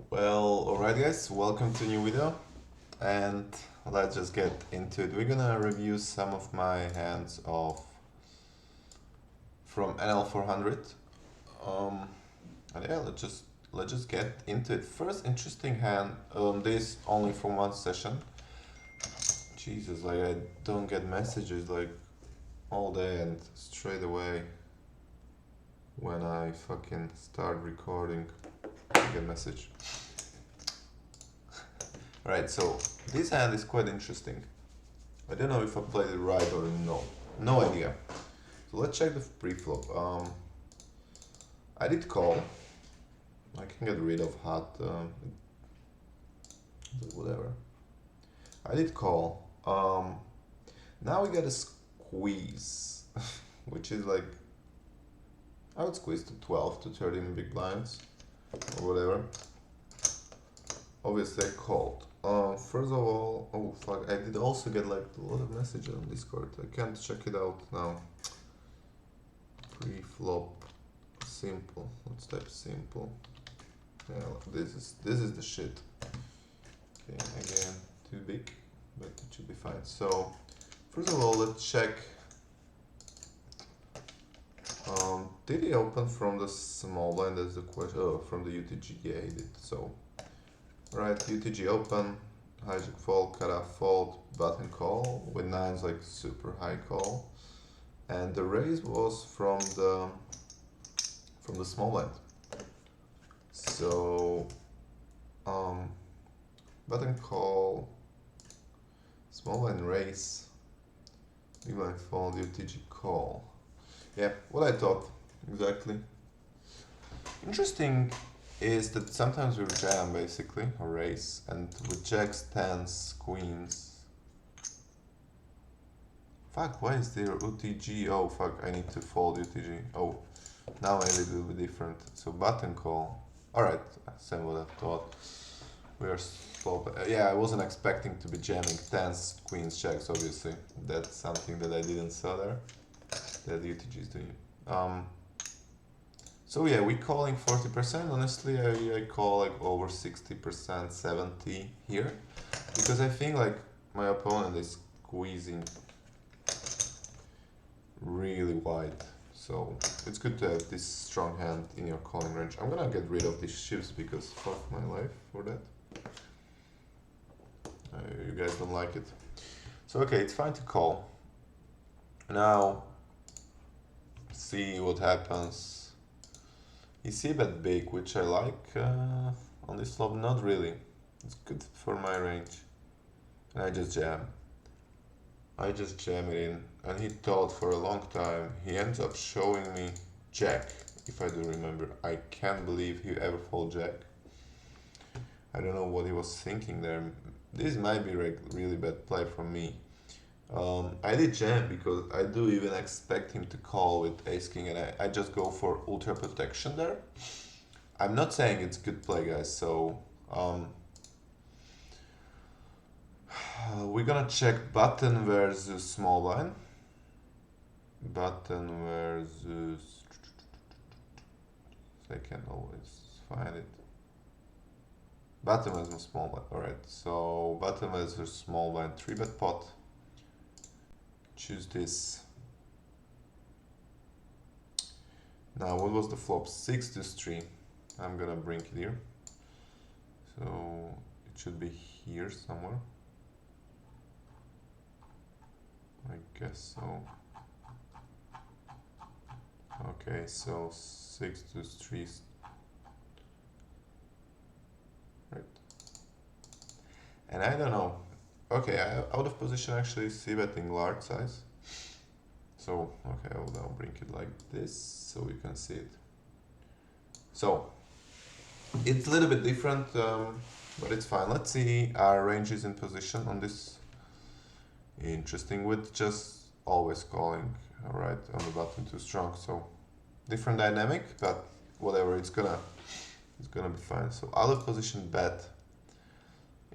Well, alright guys, welcome to a new video and let's just get into it. We're gonna review some of my hands of from NL400. And yeah, let's just get into it. First interesting hand, this only from one session. Jesus, like I don't get messages like all day and straight away when I fucking start recording I get message. Right, so this hand is quite interesting. I don't know if I played it right or no. No idea. So let's check the pre-flop. I did call. I can get rid of hot. Whatever. I did call. Now we got a squeeze, which is like I would squeeze to 12 to 13 big blinds or whatever. Obviously I called. First of all, oh fuck, I did also get like a lot of messages on Discord. I can't check it out now. Pre-flop simple. Let's type simple. Yeah, this is the shit. Okay, again, too big, but it should be fine. So, first of all, let's check. Did he open from the small blind? That's the question. Oh, from the UTG. Yeah, he did. So, right, UTG open, hijack fold, cutoff fold, button call with nines like super high call, and the raise was from the small blind. So, button call, small blind raise, big blind fold, UTG call. Yeah, what I thought exactly. Interesting is that sometimes we jam basically or raise, and with jacks, tens, queens. Fuck, why is there UTG? Oh fuck, I need to fold UTG. Oh, now I did a little bit different. So button call. Alright, same what I thought. We are slow. Yeah, I wasn't expecting to be jamming tens, queens, jacks. Obviously, that's something that I didn't saw there. That UTG is doing. So yeah, we calling 40%. Honestly, I call like over 60%, 70 here, because I think like my opponent is squeezing really wide. So it's good to have this strong hand in your calling range. I'm gonna get rid of these shifts because fuck my life for that. You guys don't like it. So okay, it's fine to call. Now, see what happens. You see that big, which I like on this flop, not really. It's good for my range. And I just jam. I just jam it in, and he thought for a long time. He ends up showing me jack, if I do remember. I can't believe he ever fold jack. I don't know what he was thinking there. This might be really bad play from me. I did jam because I do even expect him to call with ace king, and I just go for ultra protection there. I'm not saying it's good play, guys, so we're gonna check button versus small blind. Button versus... I can always find it. Button versus small blind. Alright, so button versus small blind 3-bet pot. Choose this. Now, what was the flop? 6 to 3. I'm gonna bring it here. So it should be here somewhere. I guess so. Okay, so 6 to 3. Right. And I don't know. Okay, out of position actually see betting large size. So, okay, I will now bring it like this so you can see it. So, it's a little bit different, but it's fine. Let's see our ranges in position on this. Interesting, with just always calling, alright, on the button too strong. So, different dynamic, but whatever, it's gonna be fine. So, out of position bet.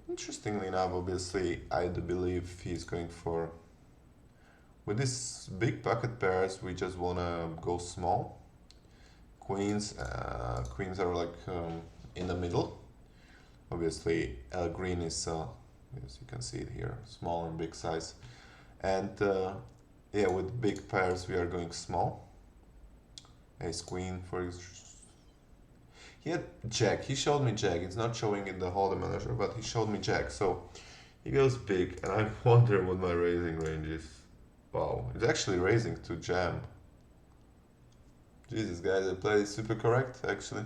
Interestingly enough, obviously, I do believe he's going for... With these big pocket pairs, we just wanna go small. Queens are like in the middle. Obviously, green is, yes, you can see it here, small and big size. And yeah, with big pairs we are going small. Ace queen for his. He had jack. He showed me jack. It's not showing in the holder manager, but he showed me jack. So he goes big, and I wonder what my raising range is. Wow, it's actually raising to jam. Jesus, guys, I played super correct, actually.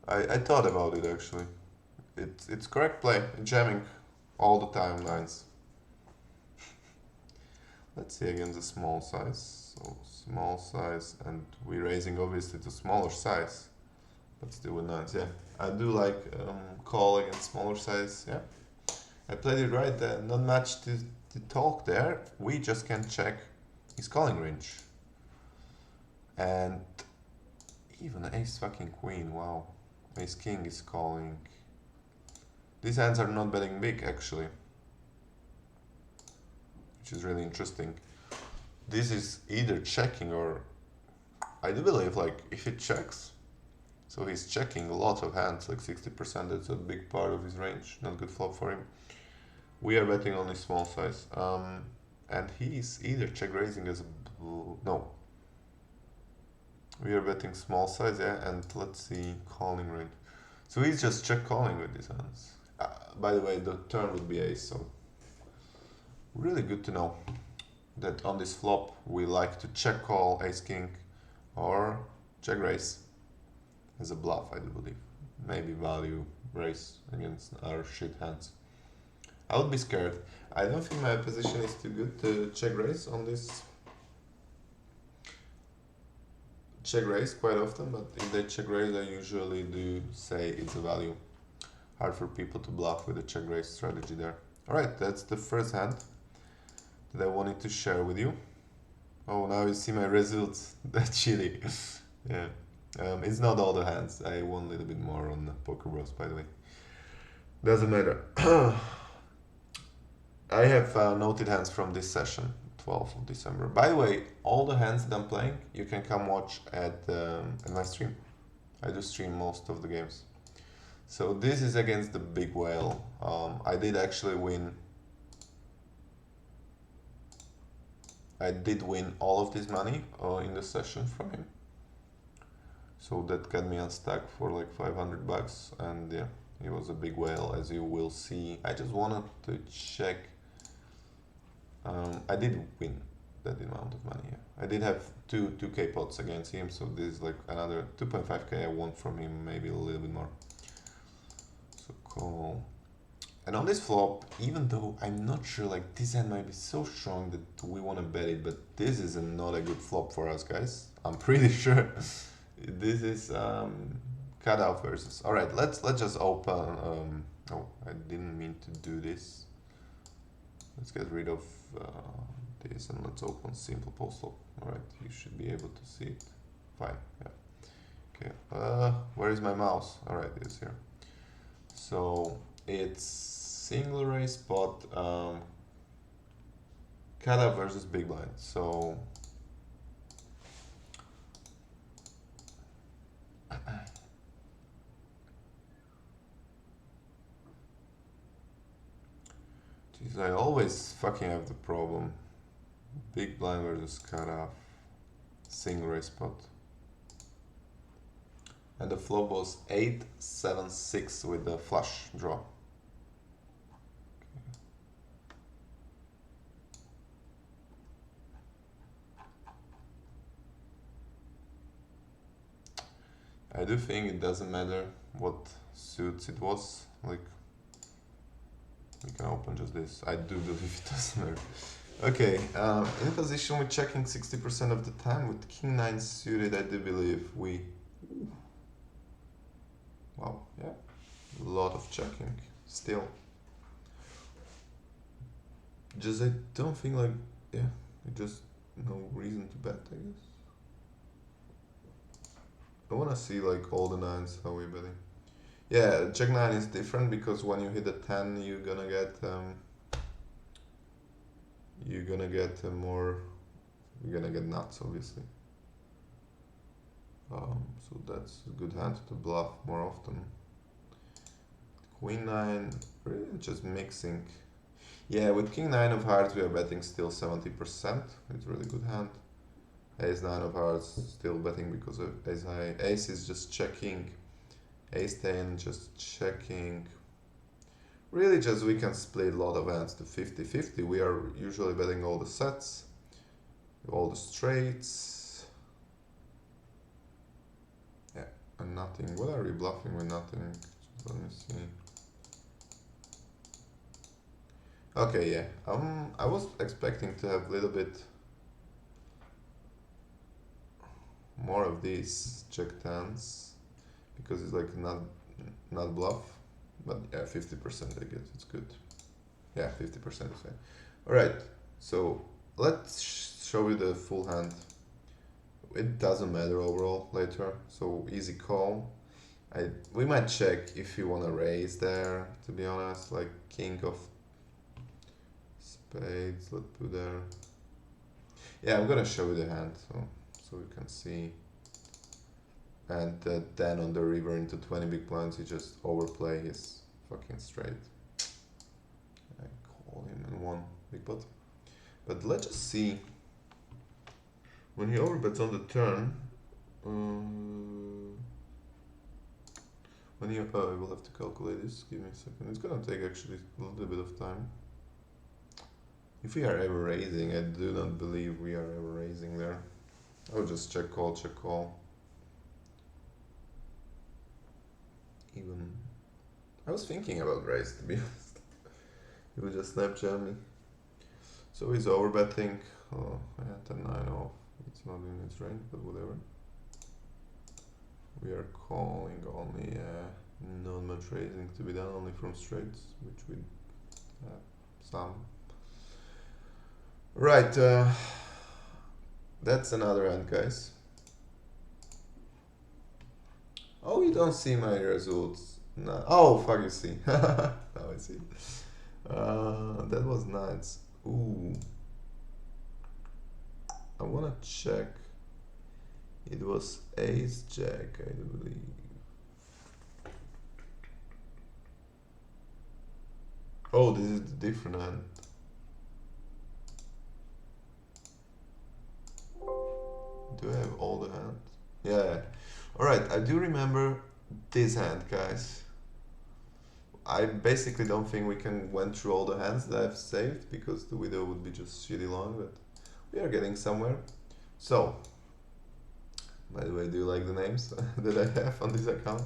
I thought about it, actually. It's correct play, jamming all the time, nines. Let's see again the small size. So small size, and we're raising obviously to smaller size, but still with nines. Yeah, I do like call against smaller size. Yeah, I played it right. Not much to talk there. We just can check his calling range. And even ace fucking queen, wow. Ace king is calling. These hands are not betting big actually, which is really interesting. This is either checking or I do believe like if it checks, so he's checking a lot of hands, like 60%, that's a big part of his range, not good flop for him. We are betting only small size. And he's either check raising as a no. We are betting small size, yeah, and let's see calling range. So he's just check calling with these hands. By the way, the turn would be ace, so really good to know that on this flop we like to check call ace king or check raise as a bluff, I do believe. Maybe value raise against our shit hands. I would be scared. I don't think my position is too good to check raise on this. Check raise quite often, but if they check raise, I usually do say it's a value. Hard for people to bluff with a check raise strategy there. Alright, that's the first hand that I wanted to share with you. Oh, now you see my results. That's shitty. Yeah. It's not all the hands. I won a little bit more on Poker Bros, by the way. Doesn't matter. I have noted hands from this session, 12th of December. By the way, all the hands that I'm playing, you can come watch at my stream. I do stream most of the games. So this is against the big whale. I did actually win. I did win all of this money in the session from him. So that got me unstuck for like 500 bucks, and yeah, it was a big whale, as you will see. I just wanted to check. I did win that amount of money. Yeah. I did have 2k pots against him, so this is like another 2.5k I won from him, maybe a little bit more. So call. And on this flop, even though I'm not sure, like this hand might be so strong that we want to bet it, but this is not a good flop for us, guys. I'm pretty sure this is cutout versus. All right, let's just open. Oh, I didn't mean to do this. Let's get rid of this and let's open simple post flop. All right, you should be able to see it. Fine. Yeah. Okay. Where is my mouse? All right, it's here. So it's single raise spot cutout versus big blind. So jeez, I always fucking have the problem. Big blind versus cutoff, single raise spot. And the flop was 8-7-6 with the flush draw. I do think it doesn't matter what suits it was, like we can open just this. I do believe it doesn't matter. Okay, in position we're checking 60% of the time. With king 9 suited, I do believe we... Wow, yeah, a lot of checking still. Just I don't think like, yeah, just no reason to bet, I guess. I wanna see like all the nines, how we're betting. Yeah, check 9 is different because when you hit a 10, you're gonna get more, you're gonna get nuts, obviously. So that's a good hand to bluff more often. Queen 9, really just mixing. Yeah, with King 9 of hearts we are betting still 70%. It's a really good hand. Ace 9 of hearts still betting because of ace high. Ace is just checking. Ace 10 just checking. Really just we can split a lot of hands to 50-50. We are usually betting all the sets, all the straights. Yeah, and nothing. What are we bluffing with nothing? Just let me see. Okay, yeah. I was expecting to have a little bit more of these check tens because it's like not bluff. But yeah, 50% I guess it's good. Yeah, 50% is fine. Alright, so let's show you the full hand. It doesn't matter overall later, so easy call. We might check if you want to raise there, to be honest, like king of spades, let's put there. Yeah, I'm gonna show you the hand, so you can see. And then on the river into 20 big blinds, he just overplay his fucking straight. I call him in one big pot. But let's just see. When he overbets on the turn, when he, I will have to calculate this. Give me a second. It's gonna take actually a little bit of time. If we are ever raising, I do not believe we are ever raising there. I'll just check call, check call. Even I was thinking about raise, to be honest. He would just snap jam me. So he's overbetting. Oh, yeah, 10-9 off. It's not in its range, but whatever. We are calling only not much raising to be done, only from straights, which we have some. Right, that's another hand, guys. Oh, you don't see my results. No. Oh, fuck, you see. Now I see. That was nice. Ooh. I wanna check. It was ace jack, I do believe. Oh, this is the different hand. Do I have all the hands? Yeah. Alright, I do remember this hand, guys. I basically don't think we can went through all the hands that I've saved because the video would be just shitty long, but we are getting somewhere. So, by the way, do you like the names that I have on this account?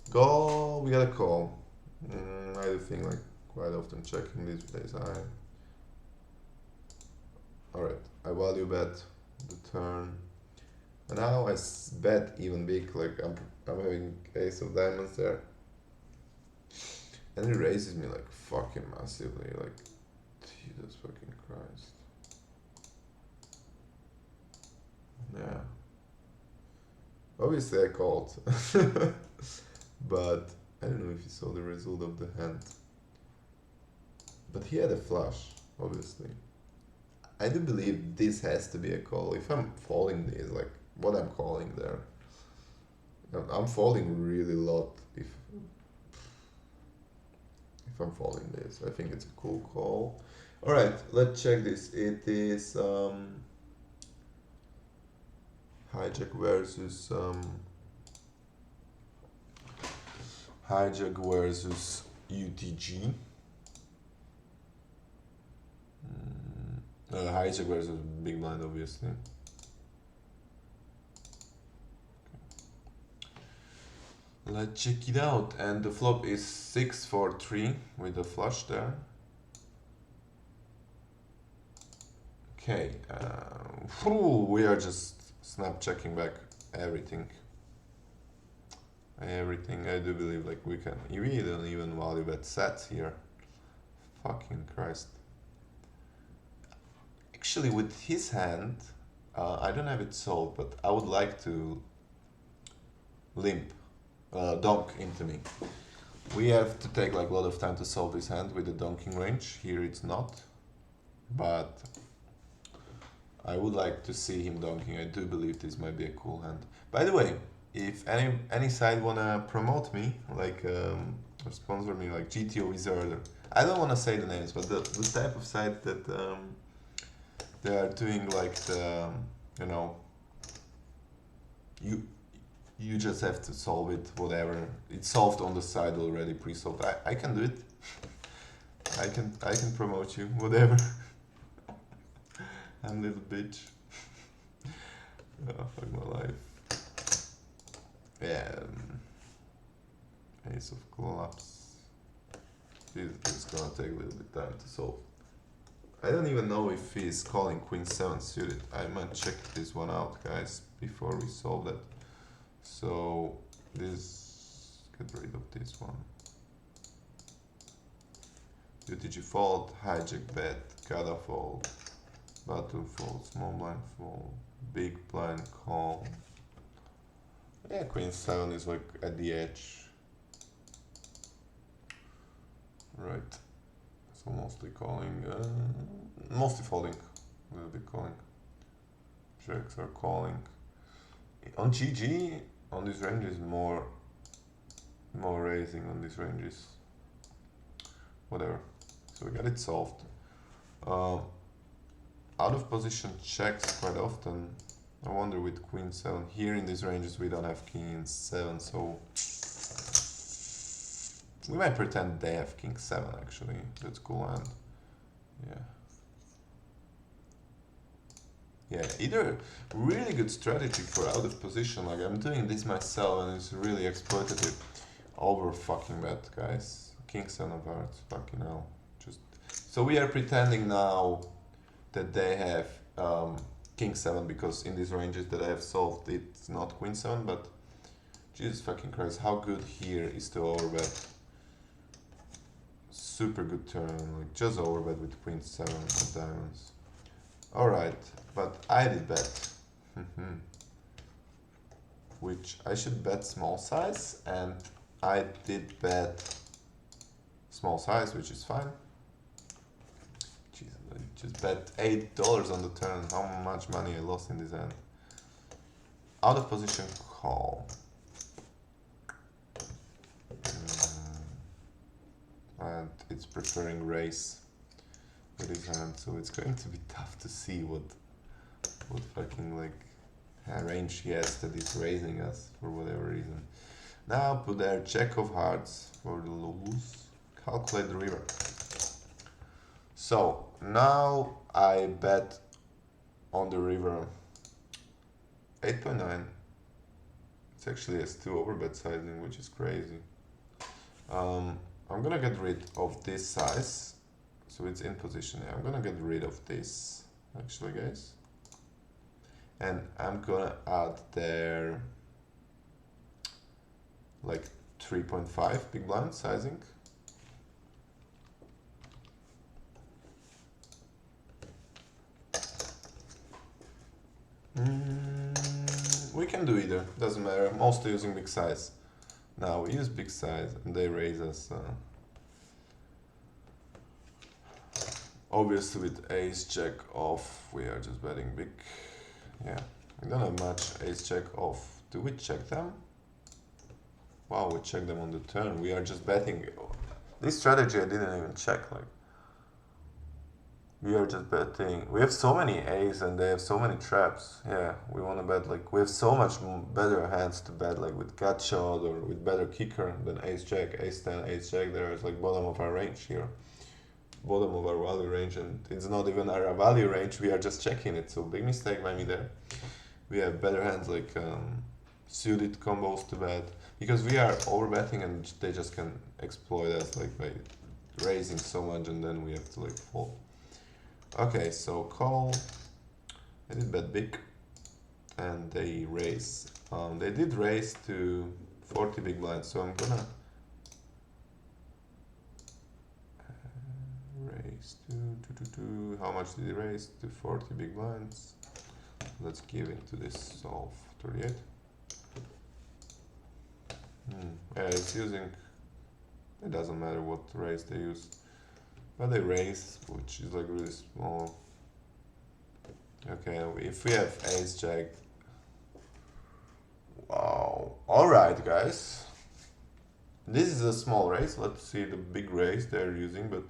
Go, we got a call. I do think like quite often checking these days. Alright, I value bet the turn. And now I bet even big, like I'm having ace of diamonds there. And he raises me like fucking massively, like Jesus fucking Christ. Yeah. Obviously I called. But I don't know if you saw the result of the hand. But he had a flush, obviously. I do believe this has to be a call. If I'm folding this, like what I'm calling there. I'm folding really a lot if I'm folding this. I think it's a cool call. Alright, let's check this. It is hijack versus UTG. Hijack versus big blind, obviously. Let's check it out. And the flop is 6-4-3 with the flush there. Okay, we are just snap checking back everything. Everything. I do believe like we don't even value bet sets here. Fucking Christ. Actually, with his hand, I don't have it solved, but I would like to limp, donk into me. We have to take like a lot of time to solve this hand with the donking range. Here it's not, but I would like to see him donking. I do believe this might be a cool hand. By the way, if any side wanna promote me, like or sponsor me, like GTO Wizard, I don't wanna say the names, but the type of site that they are doing like the you know you you just have to solve it, whatever. It's solved on the side already, pre-solved. I can do it. I can promote you, whatever. I'm a little bitch. Oh, fuck my life. Yeah. Ace of clubs. This is gonna take a little bit time to solve. I don't even know if he's calling Queen 7 suited. I might check this one out, guys, before we solve that. So this, get rid of this one. UTG fold, hijack bet, gotta fold, button fold, small blind fold, big blind call. Yeah, Queen 7 is like at the edge. Right. So mostly calling, mostly folding, a little bit calling. Jacks are calling. On GG, on these ranges, more raising on these ranges. Whatever. So we got it solved. Out of position checks quite often. I wonder with Queen 7. Here in these ranges we don't have King 7, so we might pretend they have King 7 actually. That's cool. And yeah, either really good strategy for out of position. Like I'm doing this myself and it's really exploitative. Over fucking bad, guys. King 7 of hearts, fucking hell. Just so we are pretending now that they have King 7 because in these ranges that I have solved it's not Queen 7, but Jesus fucking Christ, how good here is to overbet. Super good turn, like just overbet with Queen 7 of diamonds. Alright, but I did bet. Which I should bet small size, and I did bet small size, which is fine. Jesus, I just bet $8 on the turn. How much money I lost in this hand. Out of position call. And it's preferring raise with his hand, so it's going to be tough to see what fucking like range he has that is raising us for whatever reason. Now put there Jack of Hearts for the lose. Calculate the river. So now I bet on the river 8.9. It's actually S2 overbet sizing, which is crazy. I'm gonna get rid of this size, so it's in position. Yeah, I'm gonna get rid of this actually, guys, and I'm gonna add there like 3.5 big blind sizing. We can do either, doesn't matter. Mostly using big size. Now we use big size and they raise us. Obviously with ace jack off we are just betting big. Yeah, we don't have much. Ace jack off. Do we check them? Wow, we check them on the turn. We are just betting. This strategy I didn't even check. Like we are just betting. We have so many ace and they have so many traps. Yeah, we want to bet like we have so much better hands to bet like with gut shot or with better kicker than ace jack, ace 10, ace jack. There is like bottom of our range here. Bottom of our value range, and it's not even our value range, we are just checking it, so big mistake by me there. We have better hands like suited combos to bet, because we are overbetting and they just can exploit us like by raising so much and then we have to like fold. Okay, so call. I did bet big and they raise. They did raise to 40 big blinds, so I'm gonna raise to how much did he raise? To 40 big blinds. Let's give it to this solve 38. Yeah, it's using, it doesn't matter what raise they use, but they raise, which is like really small. Okay, if we have ace jack, wow, Alright, guys. This is a small raise. Let's see the big raise they're using, but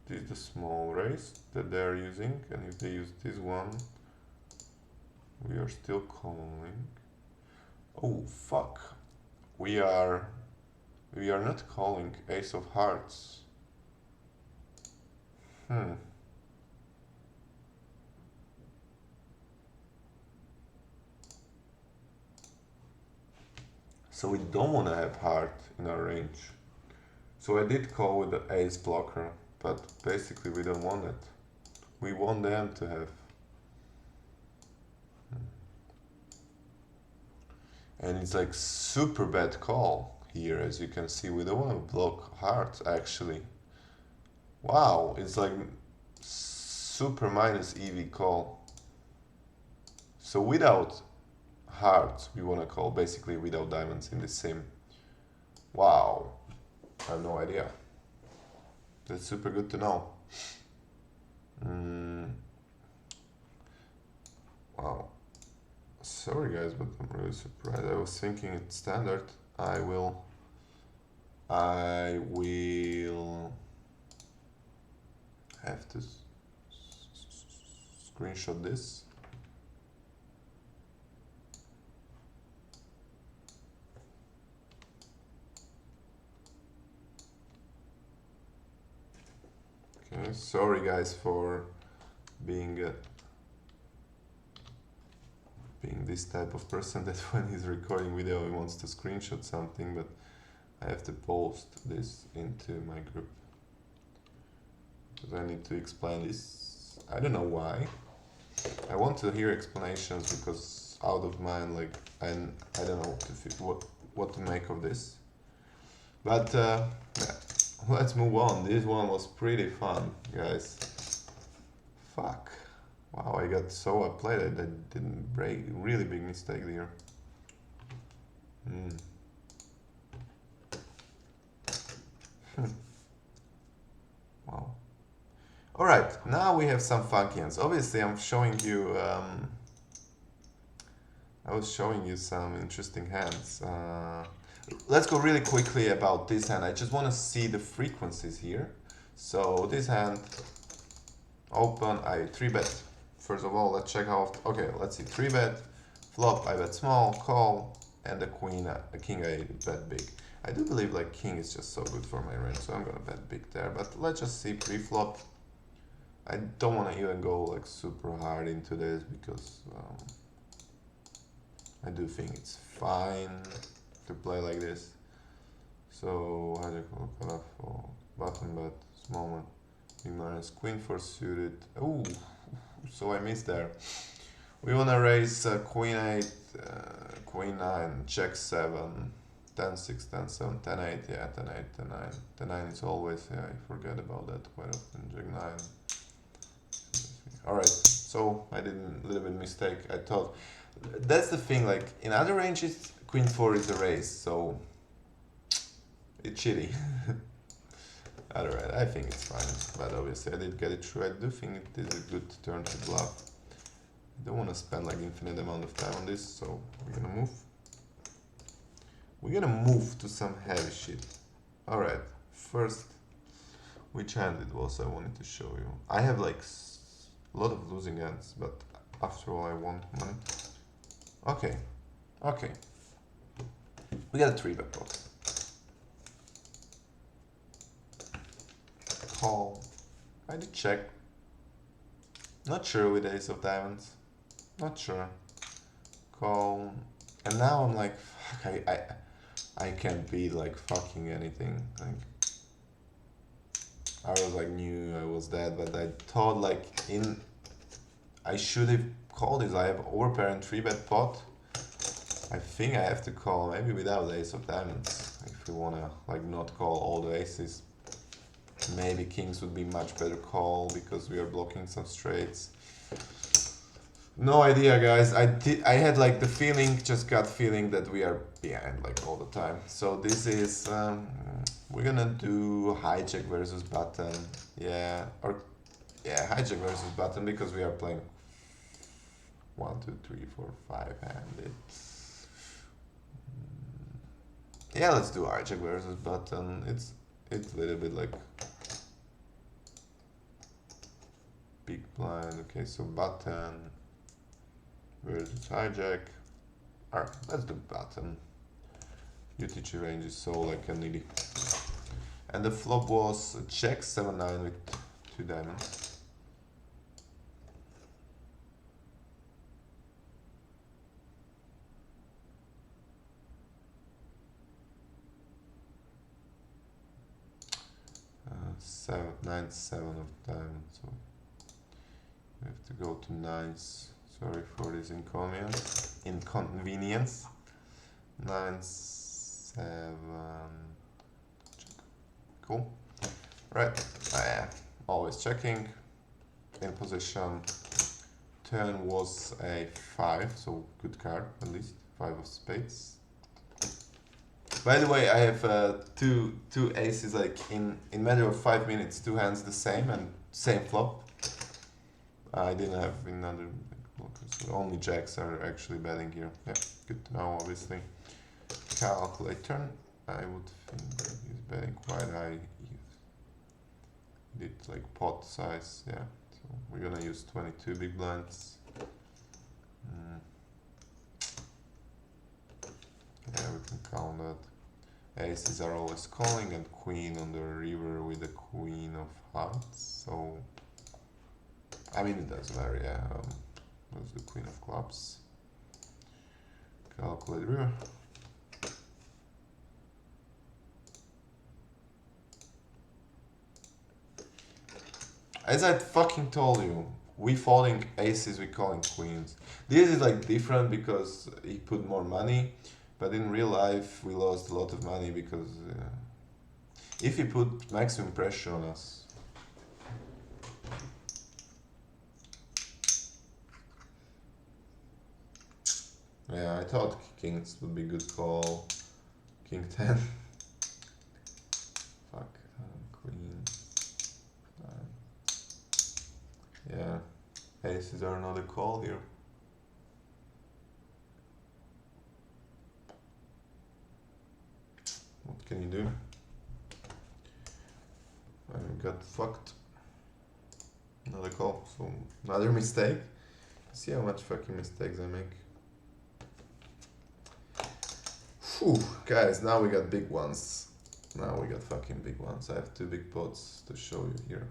this is the small raise that they're using, and if they use this one, we are still calling. Oh fuck. We are not calling ace of hearts. So we don't want to have heart in our range. So I did call with the ace blocker, but basically we don't want it. We want them to have. And it's like super bad call here, as you can see. We don't want to block hearts actually. Wow, it's like super minus EV call. So without hearts we want to call, basically without diamonds in the sim. Wow, I have no idea. That's super good to know. Wow. Sorry guys, but I'm really surprised. I was thinking it's standard. I will have to screenshot this. Okay, sorry guys for being this type of person that when he's recording video he wants to screenshot something, but I have to post this into my group because I need to explain this. I don't know why. I want to hear explanations because out of mind, like I don't know what to make of this. But yeah, let's move on. This one was pretty fun, guys. Fuck. Wow, I got so outplayed. I didn't break. Really big mistake there. Wow. All right, now we have some funky hands. Obviously, I'm showing you. I was showing you some interesting hands. Let's go really quickly about this hand. I just want to see the frequencies here. So this hand, open, I 3-bet. First of all, let's check how. Okay, let's see. 3-bet, flop, I bet small, call, and the queen, the king, I bet big. I do believe like king is just so good for my range, so I'm gonna bet big there. But let's just see pre-flop. I don't want to even go like super hard into this because I do think it's fine to play like this. So how do you call cut off for button bet, small one, big minus, queen 4 suited. Oh, so I missed there. We wanna raise queen 8, queen 9, check 7, 10 6, 10 7, 10 8, yeah, 10 8, 10 9. 10 9 is always, yeah, I forget about that quite often. Jack 9. Alright, so I did a little bit mistake. I thought that's the thing, like in other ranges queen 4 is a raise, so it's shitty. Alright, I think it's fine, but obviously I did get it through. I do think it is a good turn to bluff. I don't want to spend like infinite amount of time on this, so we're gonna move. We're gonna move to some heavy shit. Alright, first, which hand it was I wanted to show you. I have like a lot of losing hands, but after all I want money. Okay, okay. We got a 3-bet pot. Call. I did check. Not sure with ace of diamonds. Not sure. Call. And now I'm like, fuck, I can't be like fucking anything. Like, I was like knew I was dead, but I thought like I should have called this. I have overpair and 3-bet pot. I think I have to call maybe without the ace of diamonds if we wanna like not call all the aces. Maybe kings would be much better call because we are blocking some straights. No idea, guys. I had like the feeling, just gut feeling that we are behind like all the time. So this is we're gonna do hijack versus button. Yeah, or yeah, hijack versus button because we are playing 1, 2, 3, 4, 5 handed. Yeah, let's do hijack versus button. It's a little bit like big blind. Okay, so button versus hijack. Alright, let's do button. UTG range is so like a needy. And the flop was check 7-9 with 2 diamonds. Seven, 9, 7 of diamonds. So we have to go to nines. Sorry for this inconvenience. 9, 7. Check. Cool. Right. Always checking. In position. Turn was a 5, so good card at least. 5 of spades. By the way, I have two aces like in matter of 5 minutes, 2 hands the same and same flop. I didn't have another blockers. Only jacks are actually betting here. Yeah, good to know obviously. Calculate turn. I would think that he's betting quite high. He did like pot size, yeah. So we're gonna use 22 big blinds. Yeah, we can count that. Aces are always calling and queen on the river with the queen of hearts. So, I mean, it does vary, yeah. What's the queen of clubs? Calculate river. As I fucking told you, we folding aces, we calling queens. This is like different because he put more money. But in real life, we lost a lot of money because if he put maximum pressure on us. Yeah, I thought kings would be good call. King 10. Fuck, queen. Yeah, aces are not a call here. What can you do? I got fucked. Another call, so another mistake. See how much fucking mistakes I make. Whew, guys, now we got big ones. Now we got fucking big ones. I have 2 big pots to show you here.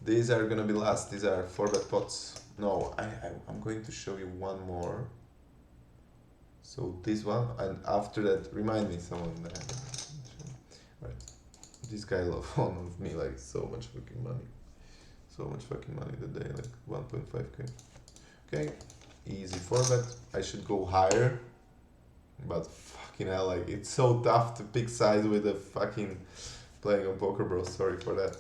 These are gonna be last. These are 4-bet pots. No, I'm going to show you one more. So this one, and after that, remind me someone. Right, this guy loaned me like so much fucking money. So much fucking money today, like 1.5k. Okay, easy 4-bet. I should go higher, but fucking hell, like it's so tough to pick sides with a fucking playing on Poker Bros. Sorry for that.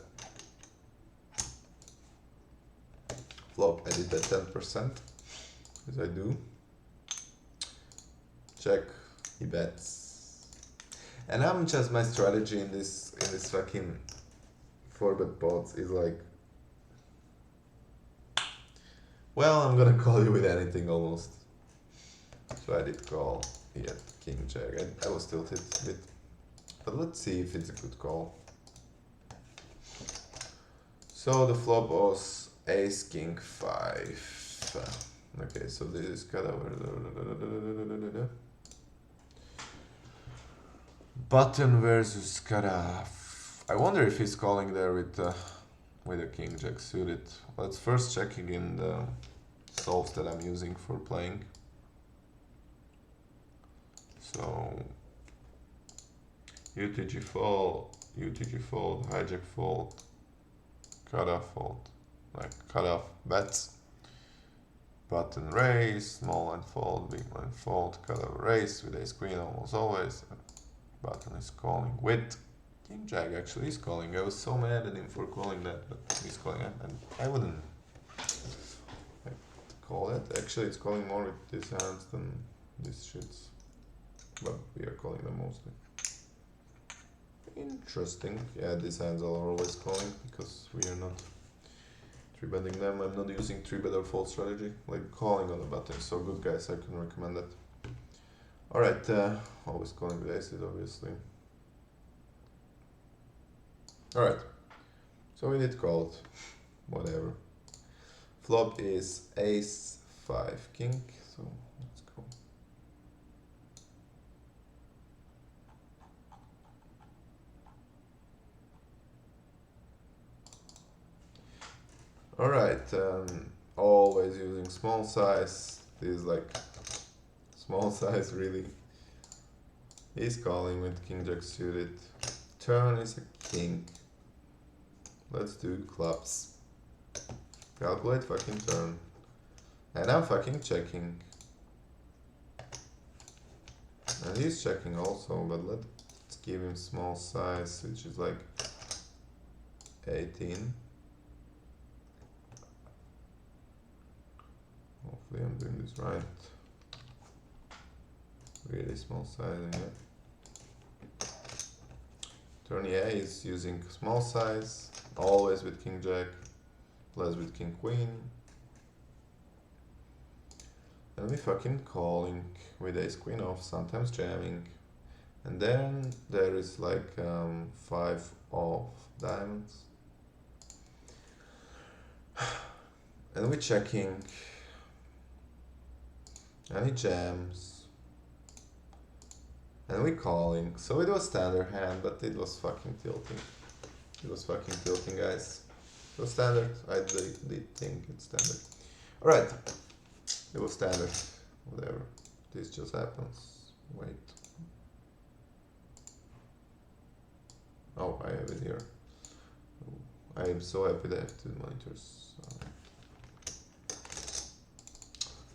Flop, I did that 10%, as I do. Check, he bets. And I'm just, my strategy in this fucking 4-bet pots is like, well, I'm gonna call you with anything almost. So I did call, he had king jack, I was tilted a bit. But let's see if it's a good call. So the flop was ace king 5. Okay, so this is cut over. Button versus cutoff. I wonder if he's calling there with a king jack suited. Let's first checking in the solves that I'm using for playing. So UTG fold, hijack fold, cutoff fold, like cutoff bets. Button raise, small line fold, big line fold, cutoff raise with ace queen almost always. Button is calling with king jack. Actually, he's calling. I was so mad at him for calling that, but he's calling it, and I wouldn't call it. Actually, it's calling more with these hands than these shits, but we are calling them mostly. Interesting. Yeah, these hands are always calling because we are not 3 betting them. I'm not using 3 bet or fold strategy, like calling on the button. So good guys, I can recommend that. Alright, always calling with aces obviously. Alright, so we did call it, whatever. Flop is ace 5 king, so let's go. Alright, always using small size. This is like small size really. He's calling with king jack suited. Turn is a king. Let's do clubs. Calculate fucking turn. And I'm fucking checking. And he's checking also, but let's give him small size, which is like 18. Hopefully I'm doing this right. Really small size, yeah. Turn yeah is using small size, always with king jack, less with king queen. And we fucking calling with ace queen off, sometimes jamming. And then there is like 5 of diamonds. And we checking. And he jams. And we calling. So it was standard hand, but it was fucking tilting. It was fucking tilting, guys. It was standard. I did think it's standard. Alright. It was standard. Whatever. This just happens. Wait. Oh, I have it here. I am so happy that I have 2 monitors.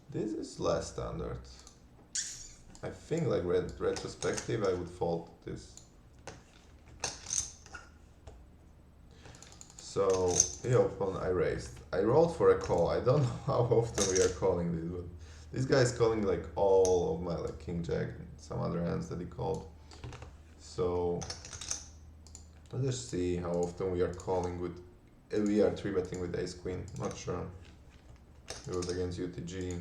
This is less standard. I think like retrospective I would fold this. So he opened, I raised. I rolled for a call. I don't know how often we are calling this, but this guy is calling like all of my like king jack and some other hands that he called. So let's just see how often we are calling with we are 3 betting with ace queen. Not sure. It was against UTG.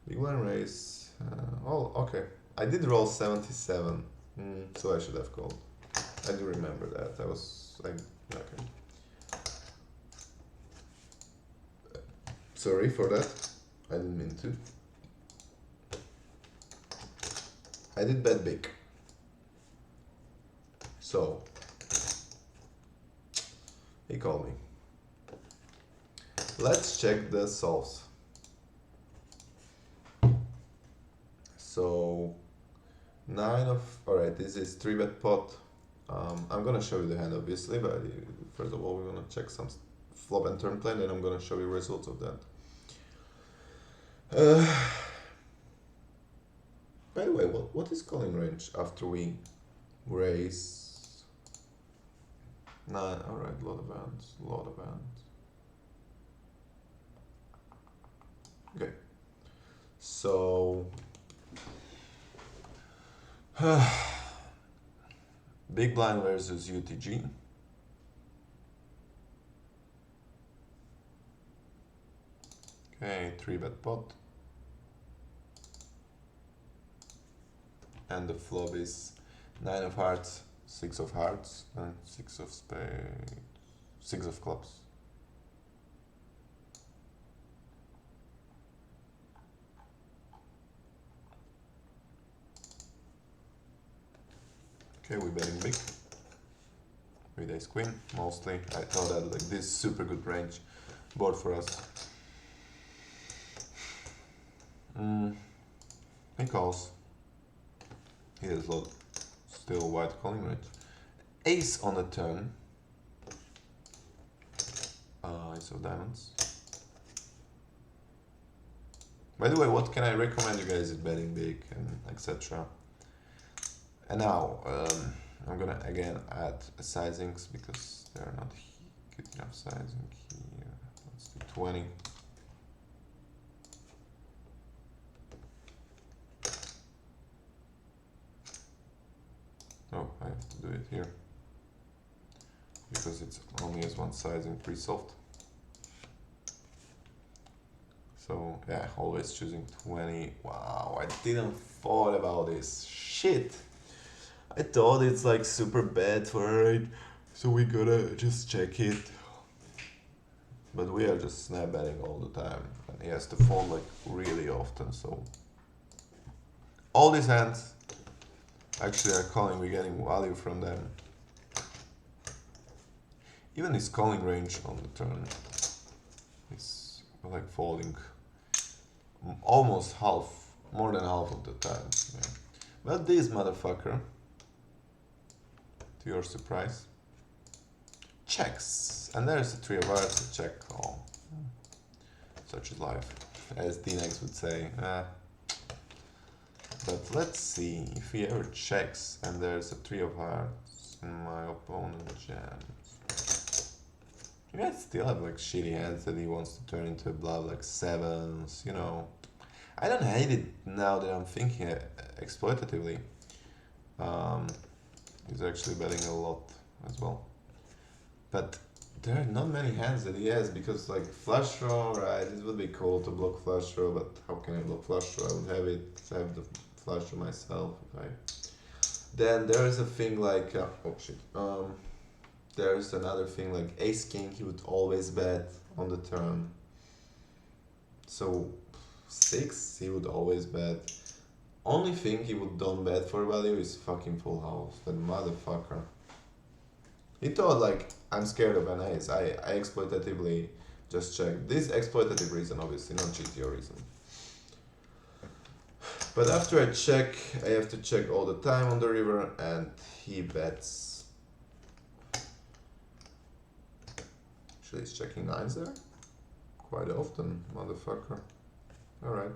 Big blind raise. Oh, okay. I did roll 77, so I should have called. I do remember that. I was like, okay. Sorry for that. I didn't mean to. I did bet big. So he called me. Let's check the solves. So 9 of, alright, this is 3 bet pot. I'm gonna show you the hand obviously, but first of all we're gonna check some flop and turn play, and then I'm gonna show you results of that. By the way, what is calling range after we raise 9? Alright, lot of hands, lot of hands. Okay, so big blind versus UTG. Okay, 3 bet pot. And the flop is 9 of hearts, 6 of hearts, and 6 of spades, 6 of clubs. Okay, we're betting big with ace queen mostly. I thought that like this super good range board for us. He calls. He has a lot still wide calling range. Ace on the turn. Ace of diamonds. By the way, what can I recommend you guys is betting big and etc. And now I'm gonna again add sizings because they're not good enough sizing here. Let's do 20. Oh, I have to do it here. because it's only has one sizing pre-solved. So yeah, always choosing 20. Wow, I didn't thought about this. Shit. I thought it's like super bad for it, so we gotta just check it. But we are just snap betting all the time, and he has to fold like really often. So all these hands actually are calling. We're getting value from them. Even his calling range on the turn is like folding almost half, more than half of the time. Yeah. But this motherfucker, to your surprise, checks. And there's the 3 of hearts, a check call. Such is life, as D-Nex would say. But let's see if he ever checks and there's a 3 of hearts and my opponent jams. You guys still have like shitty hands that he wants to turn into a bluff, like 7s, you know. I don't hate it now that I'm thinking exploitatively. He's actually betting a lot as well. But there are not many hands that he has because like flush draw, right? It would be cool to block flush draw, but how can I block flush draw? I would have the flush draw myself. Okay. Then there is a thing like there's another thing like ace king. He would always bet on the turn. So 6 he would always bet. Only thing he would don't bet for value is fucking full house. That motherfucker. He thought like I'm scared of an ace. I exploitatively just check. This exploitative reason obviously, not GTO reason. But after I check, I have to check all the time on the river and he bets. Actually he's checking 9s there? Quite often, motherfucker. Alright.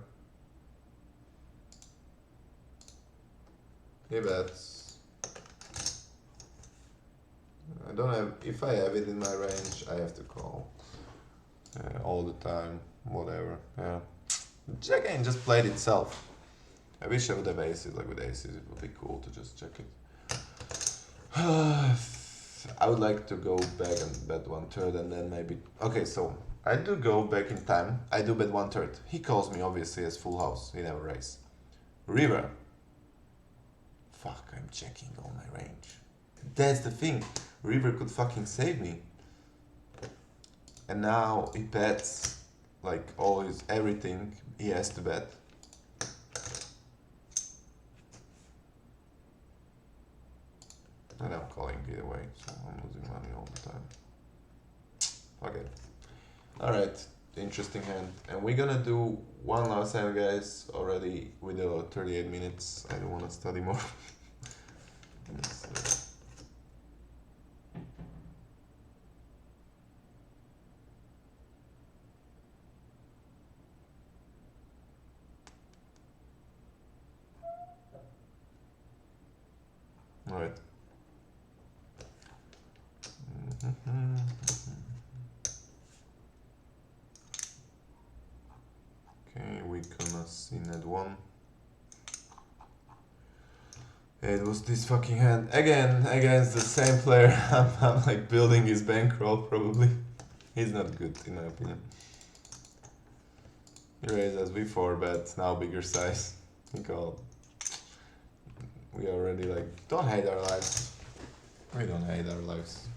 He bets. I don't have, if I have it in my range, I have to call. All the time, whatever, yeah. Check game just played itself. I wish I would have aces, like with aces it would be cool to just check it. I would like to go back and bet 1/3 and then maybe, okay, so I do go back in time, I do bet 1/3. He calls me obviously as full house, he never raise. River. Fuck, I'm checking all my range. That's the thing. River could fucking save me. And now he bets like all his everything he has to bet. And I'm calling either way, so I'm losing money all the time. Okay. Alright, interesting hand. And we're gonna do one last hand, guys, already with 38 minutes. I don't wanna study more. Alright. Okay, we gonna see net 1. It was this fucking hand again against the same player. I'm like building his bankroll probably. He's not good in my opinion. He raised as before, but now bigger size. He called. We already like don't hate our lives. We don't hate our lives.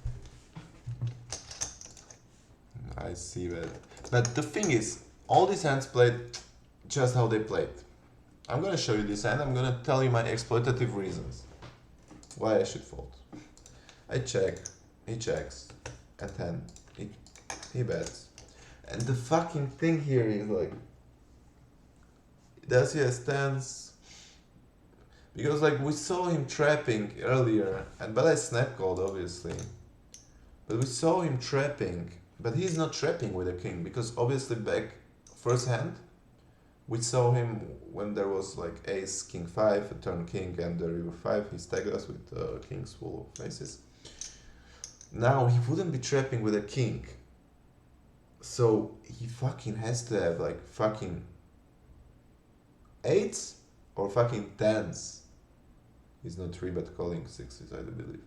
I see that. But the thing is, all these hands played just how they played. I'm gonna show you this hand. I'm gonna tell you my exploitative reasons why I should fold. I check, he checks, and then he bets. And the fucking thing here is like, does he have stance? Because like we saw him trapping earlier, but I snap called obviously. But we saw him trapping, but he's not trapping with a king because obviously back first hand, we saw him when there was like ace, king 5, a turn king and the river 5, he stacked us with kings full of faces. Now he wouldn't be trapping with a king. So he fucking has to have like fucking 8s or fucking 10s. He's not 3 but calling 6s, I do believe.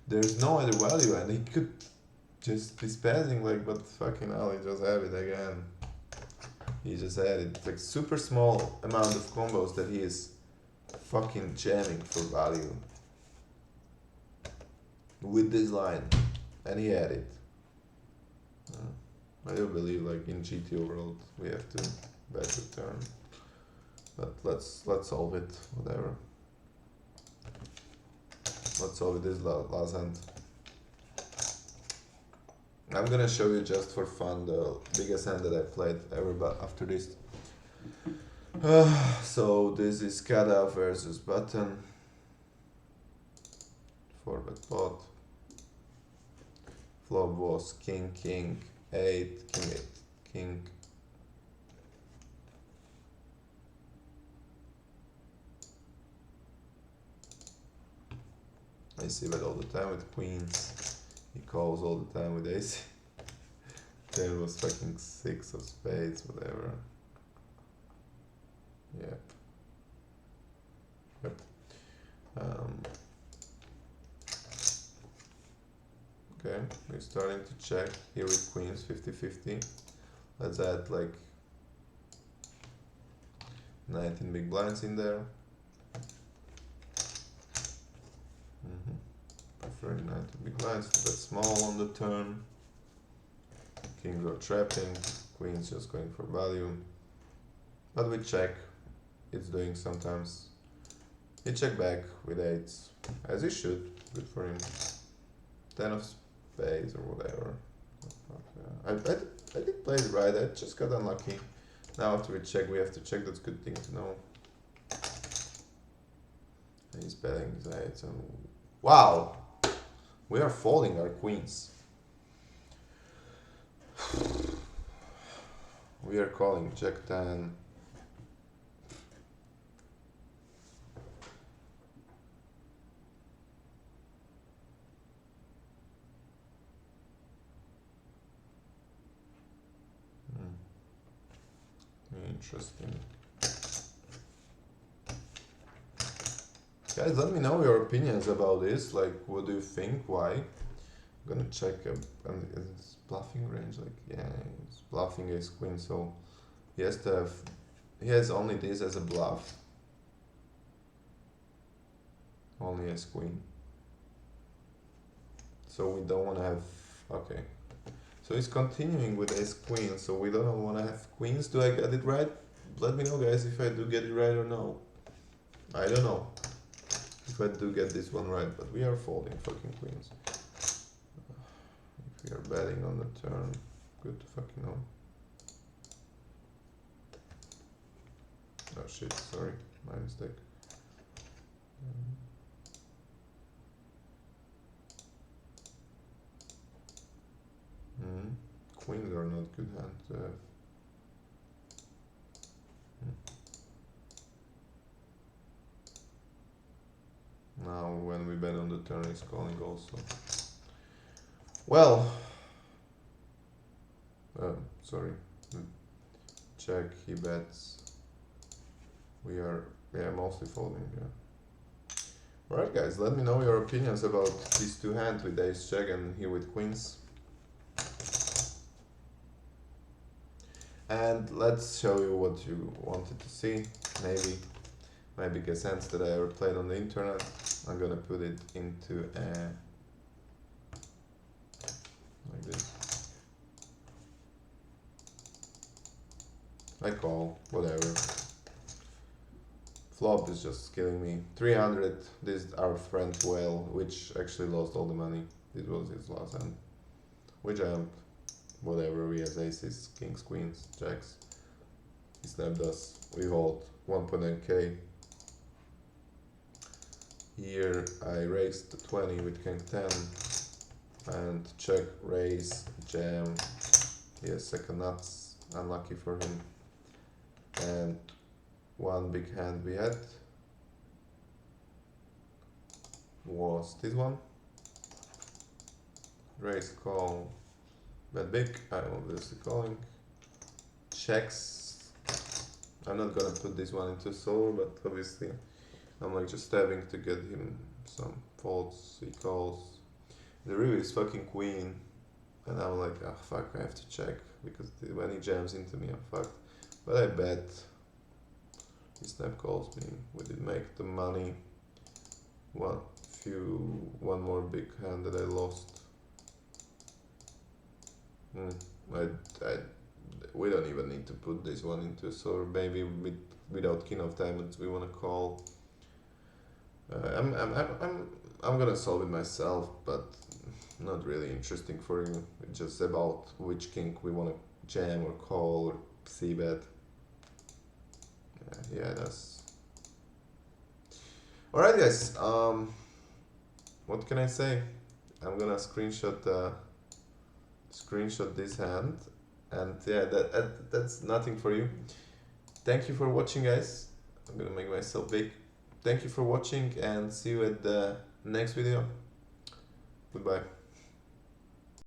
there's no other value, and he could just be spazzing like, but fucking hell, he just had it again. He just had it. It's like super small amount of combos that he is fucking jamming for value with this line, and he had it. I do believe like in GTO world we have to bet the turn, but let's solve it. Whatever. Let's solve it this last hand. I'm gonna show you just for fun the biggest hand that I played ever, but after this. So this is Kada versus button. 4-bet pot. Flop was king, king, 8, king, 8, king. I see that all the time with queens. He calls all the time with ace. There was fucking 6 of spades, whatever. Yep. Yep. Okay, we're starting to check here with queens 50-50. Let's add like 19 big blinds in there. Preferring 19 big blinds, a bit small on the turn. Kings are trapping, queens just going for value. But we check, it's doing sometimes. He check back with 8s, as he should, good for him. 10 of spades or whatever. I did play it right, I just got unlucky. Now after we check, we have to check, that's a good thing to know. And he's betting his 8s, and wow! We are folding our queens. We are calling Jack 10. Interesting. Guys, let me know your opinions about this. Like, what do you think? Why? I'm gonna check. And it's bluffing range. Like, yeah, it's bluffing ace queen. So he has to have. He has only this as a bluff. Only ace queen. So we don't want to have. Okay. So he's continuing with ace queen. So we don't want to have queens. Do I get it right? Let me know, guys, if I do get it right or no. I don't know if I do get this one right, but we are folding fucking queens. If we are betting on the turn, good to fucking know. Oh shit, sorry, my mistake. Queens are not good hand to have. Now when we bet on the turn, he's calling also. Well, sorry, check, he bets. We are, yeah, mostly folding, yeah. Alright guys, let me know your opinions about these two hands with ace check and here with queens. And let's show you what you wanted to see. Maybe my biggest hands that I ever played on the internet. I'm gonna put it into a like this. I call, whatever. Flop is just killing me. 300, this is our friend Well, which actually lost all the money. This was his last hand. We jumped. Whatever, we have aces, kings, queens, jacks. He snapped us. We hold 1.9k. Here I raised to 20 with king 10 and check, raise, jam. He has second nuts, unlucky for him. And one big hand we had was this one. Raise, call, bet big, I'm obviously calling. Checks. I'm not gonna put this one into solo, but obviously I'm like just stabbing to get him some folds. He calls. The river is fucking queen. And I'm like, oh fuck, I have to check. Because when he jams into me, I'm fucked. But I bet he snap calls me. We did make the money. One more big hand that I lost. We don't even need to put this one into, so maybe without king of diamonds we want to call. I'm gonna solve it myself, but not really interesting for you. It's just about which king we want to jam or call or c-bet. Yeah, that's... Alright guys, what can I say? I'm gonna screenshot this hand, and yeah, that's nothing for you. Thank you for watching, guys. I'm gonna make myself big. Thank you for watching, and see you at the next video. Goodbye.